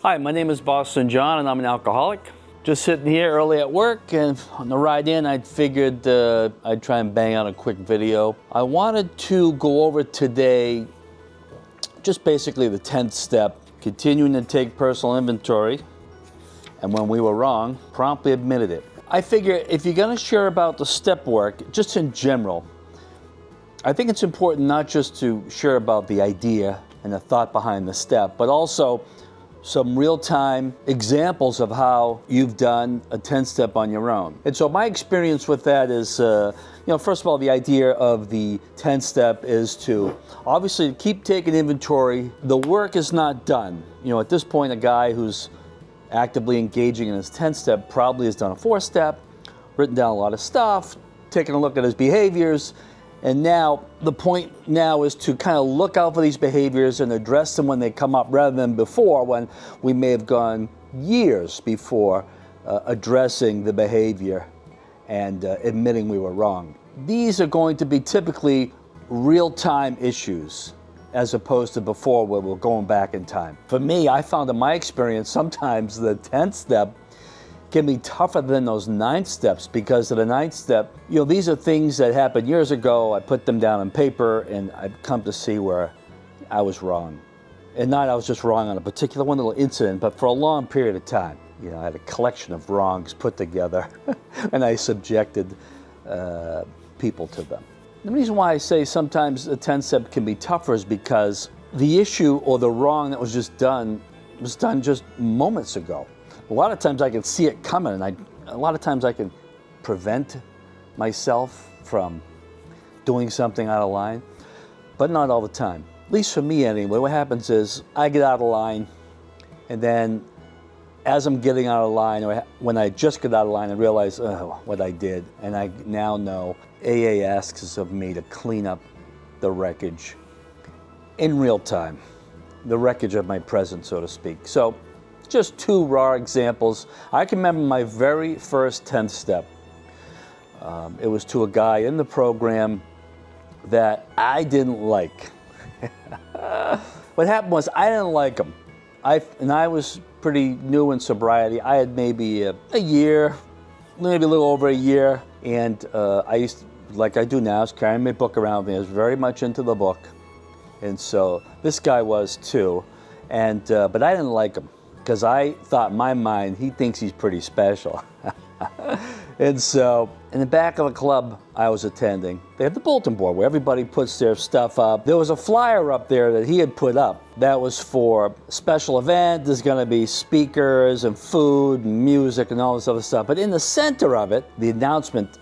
Hi, my name is Boston John and I'm an alcoholic. Just sitting here early at work, and on the ride in I figured I'd try and bang out a quick video. I wanted to go over today just basically the 10th step, continuing to take personal inventory, and when we were wrong, promptly admitted it. I figure if you're gonna share about the step work, just in general, I think it's important not just to share about the idea and the thought behind the step, but also some real-time examples of how you've done a 10-step on your own. And so my experience with that is, first of all, the idea of the 10-step is to obviously keep taking inventory. The work is not done. At this point, a guy who's actively engaging in his 10-step probably has done a 4-step, written down a lot of stuff, taken a look at his behaviors, and now the point now is to kind of look out for these behaviors and address them when they come up, rather than before when we may have gone years before addressing the behavior and admitting we were wrong. These are going to be typically real-time issues as opposed to before where we're going back in time. For me, I found in my experience sometimes the 10th step can be tougher than those 9 steps, because of the 9th step, these are things that happened years ago. I put them down on paper and I've come to see where I was wrong. And not I was just wrong on a particular one little incident, but for a long period of time. I had a collection of wrongs put together and I subjected people to them. The reason why I say sometimes the 10th step can be tougher is because the issue or the wrong that was done just moments ago. A lot of times I can see it coming, and a lot of times I can prevent myself from doing something out of line, but not all the time. At least for me anyway, what happens is I get out of line, and then as I'm getting out of line, or when I just get out of line, I realize what I did, and I now know AA asks of me to clean up the wreckage in real time, the wreckage of my present, so to speak. So just 2 raw examples. I can remember my very first 10th step. It was to a guy in the program that I didn't like. What happened was I didn't like him. I was pretty new in sobriety. I had maybe a year, maybe a little over a year, and I used to, like I do now, I was carrying my book around with me. I was very much into the book, and so this guy was too. And but I didn't like him, because I thought in my mind, he thinks he's pretty special. And so, in the back of a club I was attending, they had the bulletin board where everybody puts their stuff up. There was a flyer up there that he had put up that was for a special event. There's gonna be speakers and food and music and all this other stuff. But in the center of it, the announcement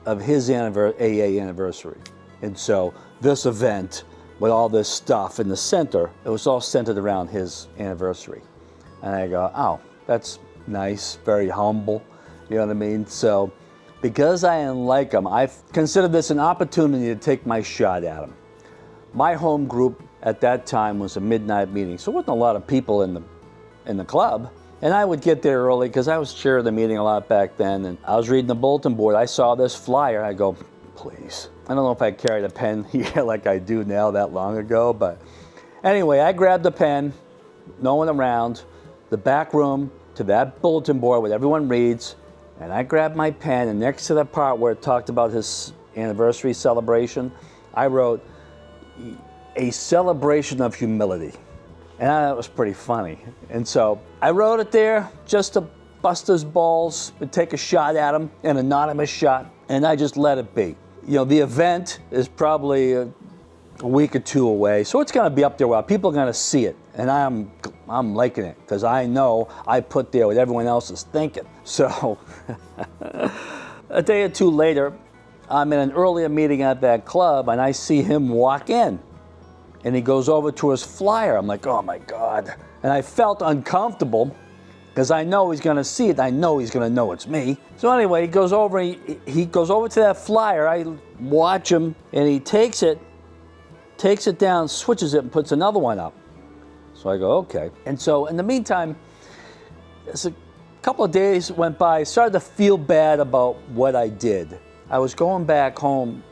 of his AA anniversary. And so, this event with all this stuff in the center, it was all centered around his anniversary. And I go, oh, that's nice, very humble, you know what I mean? So, because I didn't like him, I considered this an opportunity to take my shot at him. My home group at that time was a midnight meeting, so there wasn't a lot of people in the club. And I would get there early because I was chair of the meeting a lot back then, and I was reading the bulletin board. I saw this flyer, I go, please. I don't know if I carried a pen here like I do now that long ago, but anyway, I grabbed the pen, no one around, the back room to that bulletin board where everyone reads, and I grabbed my pen, and next to the part where it talked about his anniversary celebration, I wrote, a celebration of humility. And I thought it was pretty funny. And so I wrote it there just to bust his balls and take a shot at him, an anonymous shot, and I just let it be. The event is probably a week or 2 away, so it's gonna be up there where people are gonna see it. And I'm liking it, because I know I put there what everyone else is thinking. So, a day or 2 later, I'm in an earlier meeting at that club, and I see him walk in. And he goes over to his flyer. I'm like, oh my God. And I felt uncomfortable, because I know he's gonna see it. I know he's gonna know it's me. So anyway, he goes over to that flyer. I watch him, and he takes it down, switches it, and puts another one up. So I go, okay. And so in the meantime, as a couple of days went by, I started to feel bad about what I did. I was going back home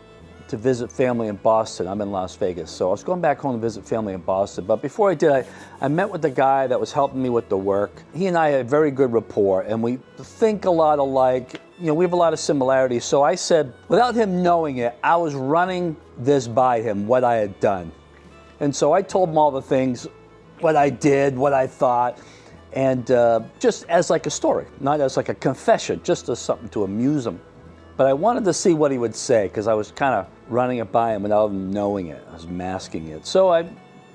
to visit family in Boston. I'm in Las Vegas, so I was going back home to visit family in Boston. But before I did, I met with the guy that was helping me with the work. He and I had very good rapport, and we think a lot alike. You know, we have a lot of similarities. So I said, without him knowing it, I was running this by him, what I had done. And so I told him all the things, what I did, what I thought, and just as like a story, not as like a confession, just as something to amuse him. But I wanted to see what he would say, because I was kind of running it by him without him knowing it. I was masking it. So I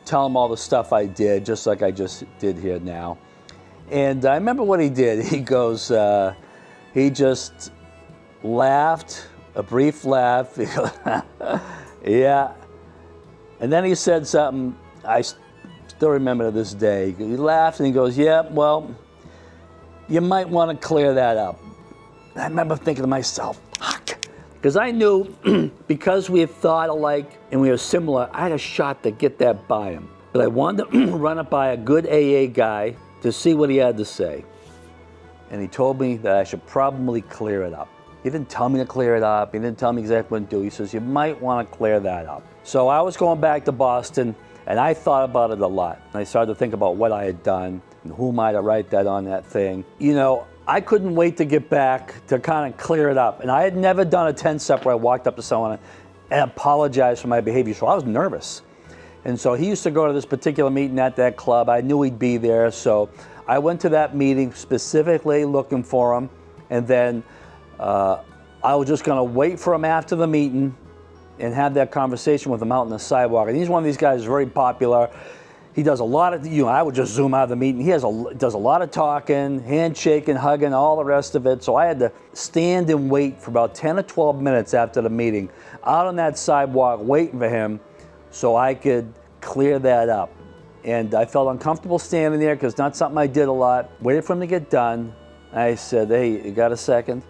tell him all the stuff I did, just like I just did here now. And I remember what he did. He goes, he just laughed, a brief laugh. He goes, yeah. And then he said something I still remember to this day. He laughed and he goes, yeah, well, you might want to clear that up. And I remember thinking to myself, fuck. Because I knew, because we had thought alike and we were similar, I had a shot to get that by him. But I wanted to run it by a good AA guy to see what he had to say. And he told me that I should probably clear it up. He didn't tell me to clear it up. He didn't tell me exactly what to do. He says, you might want to clear that up. So I was going back to Boston, and I thought about it a lot. And I started to think about what I had done and who might I write that on that thing. You know, I couldn't wait to get back to kind of clear it up. And I had never done a 10-step where I walked up to someone and apologized for my behavior, so I was nervous. And so he used to go to this particular meeting at that club. I knew he'd be there, so I went to that meeting specifically looking for him. And then I was just going to wait for him after the meeting and have that conversation with him out on the sidewalk. And he's one of these guys who's very popular. He does a lot of, you know, I would just zoom out of the meeting. He does a lot of talking, handshaking, hugging, all the rest of it. So I had to stand and wait for about 10 or 12 minutes after the meeting out on that sidewalk waiting for him so I could clear that up. And I felt uncomfortable standing there because it's not something I did a lot. Waited for him to get done. I said, hey, you got a second?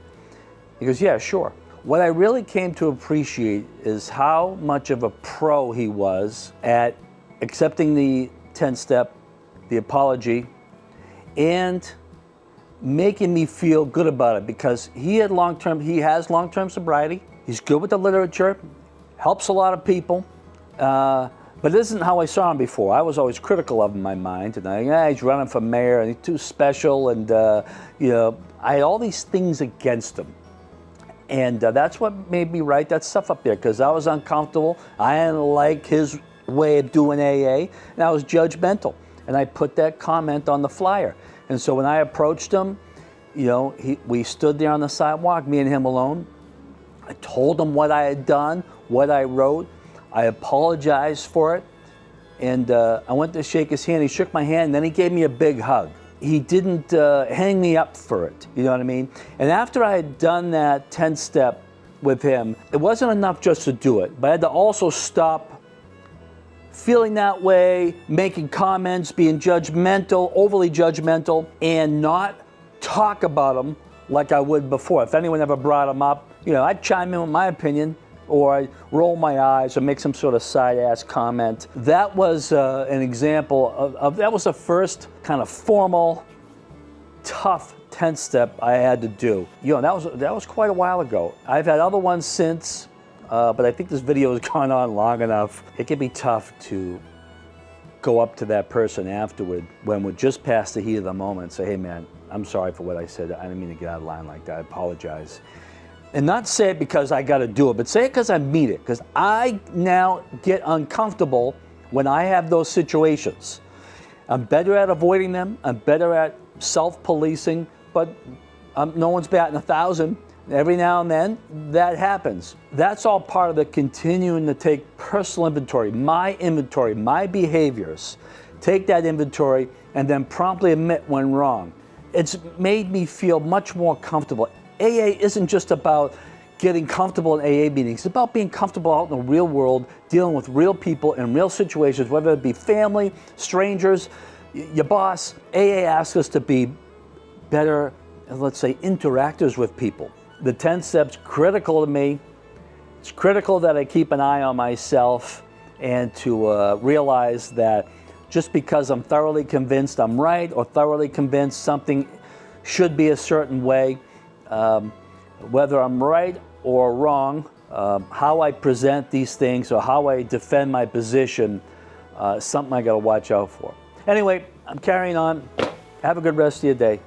He goes, yeah, sure. What I really came to appreciate is how much of a pro he was at accepting the 10-step, the apology, and making me feel good about it, because he has long-term sobriety. He's good with the literature, helps a lot of people, but it isn't how I saw him before. I was always critical of him in my mind, and he's running for mayor, and he's too special, and you know, I had all these things against him. And that's what made me write that stuff up there, because I was uncomfortable. I didn't like his way of doing AA, and I was judgmental. And I put that comment on the flyer. And so when I approached him, you know, we stood there on the sidewalk, me and him alone. I told him what I had done, what I wrote. I apologized for it. And I went to shake his hand. He shook my hand, and then he gave me a big hug. He didn't hang me up for it, you know what I mean? And after I had done that 10-step with him, it wasn't enough just to do it, but I had to also stop feeling that way, making comments, being judgmental, overly judgmental, and not talk about them like I would before. If anyone ever brought them up, you know, I'd chime in with my opinion, or I roll my eyes or make some sort of side-ass comment. That was an example of that was the first kind of formal, tough 10-step I had to do. You know, that was quite a while ago. I've had other ones since, but I think this video has gone on long enough. It can be tough to go up to that person afterward when we're just past the heat of the moment and say, hey man, I'm sorry for what I said. I didn't mean to get out of line like that. I apologize. And not say it because I got to do it, but say it because I mean it. Because I now get uncomfortable when I have those situations. I'm better at avoiding them. I'm better at self-policing, but no one's batting 1,000. Every now and then, that happens. That's all part of the continuing to take personal inventory, my behaviors. Take that inventory and then promptly admit when wrong. It's made me feel much more comfortable. AA isn't just about getting comfortable in AA meetings. It's about being comfortable out in the real world, dealing with real people in real situations, whether it be family, strangers, your boss. AA asks us to be better, let's say, interactors with people. The 10 steps critical to me. It's critical that I keep an eye on myself and to realize that just because I'm thoroughly convinced I'm right or thoroughly convinced something should be a certain way, whether I'm right or wrong, how I present these things or how I defend my position, something I got to watch out for. Anyway, I'm carrying on. Have a good rest of your day.